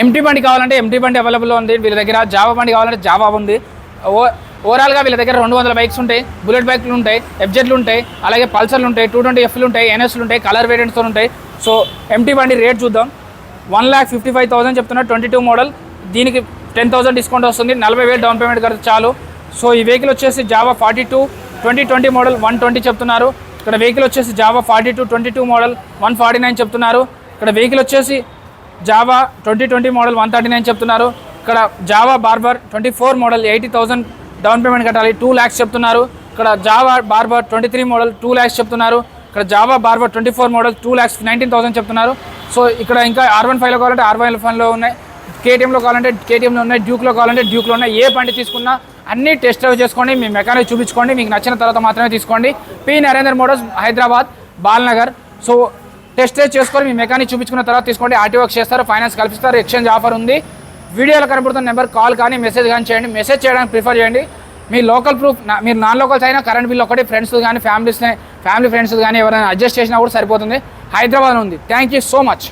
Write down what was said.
Empty బండి కావాలంటే empty బండి అవైలబుల్ ఉంది వీళ్ళ దగ్గర. జావా బండి కావాలంటే జావా ఉంది. ఓవరాల్గా వీళ్ళ దగ్గర 200 బైక్స్ ఉంటాయి, బుల్లెట్ బైక్లు ఉంటాయి, ఎఫ్జెడ్లు ఉంటాయి, అలాగే పల్సర్లు ఉంటాయి, 220Fలు ఉంటాయి, ఎన్ఎస్లు ఉంటాయి, కలర్ వేరియంట్స్తో ఉంటాయి. సో ఎంటీ బండి రేట్ చూద్దాం. 1,55,000 చెప్తున్నారు, 22 మోడల్. దీనికి 10,000 డిస్కౌంట్ వస్తుంది, 40,000 డౌన్ పేమెంట్ కడితే చాలు. సో ఈ వెహికల్ వచ్చేసి జావా 42 2020 మోడల్ 120 చెప్తున్నారు. ఇక్కడ వెహికల్ వచ్చేసి జావా 42 22 మోడల్ 149 చెప్తున్నారు. ఇక్కడ వెహికల్ వచ్చేసి జావా 2020 మోడల్ 139 చెప్తున్నారు. ఇక్కడ Java barber 24 model 80,000 down payment కట్టాలి, 2 lakhs చెప్తున్నారు. ఇక్కడ జావా బార్బర్ 23 మోడల్ 2 lakhs చెప్తున్నారు. ఇక్కడ జావా బార్బర్ 24 మోడల్ 2,19,000 చెప్తున్నారు. సో ఇక్కడ ఇంకా R15లో కావాలంటే R15లో ఉన్నాయి, కేటీఎంలో కావాలంటే కేటీఎంలో ఉన్నాయి, డ్యూక్లో కావాలంటే డ్యూక్లో ఉన్నాయి. ఏ బండి తీసుకున్నా అన్నీ టెస్ట్ డ్రైవ్ చేసుకోండి, మీ మెకానిక్ చూపించుకోండి, మీకు నచ్చిన తర్వాత మాత్రమే తీసుకోండి. P Narender Motors, Hyderabad, Balnagar. So test drive చేసుకొని మీ మెకానిక్ చూపించుకున్న తర్వాత తీసుకోండి. ఆర్టీ వర్క్ చేస్తారు, ఫైనాన్స్ కల్పిస్తారు, ఎక్స్చేంజ్ ఆఫర్ ఉంది. వీడియోలో కనబడుతున్న నెంబర్ కాల్ కానీ మెసేజ్ కానీ చేయండి. మెసేజ్ చేయడానికి ప్రిఫర్ చేయండి. మీ లోకల్ ప్రూఫ్, మీరు నాన్ లోకల్స్ అయినా కరెంట్ బిల్ ఒకటి, ఫ్రెండ్స్ కానీ ఫ్యామిలీ ఫ్రెండ్స్ కానీ ఎవరైనా అడ్జస్ట్ చేసినా కూడా సరిపోతుంది. హైదరాబాద్ ఉంది. Thank you so much.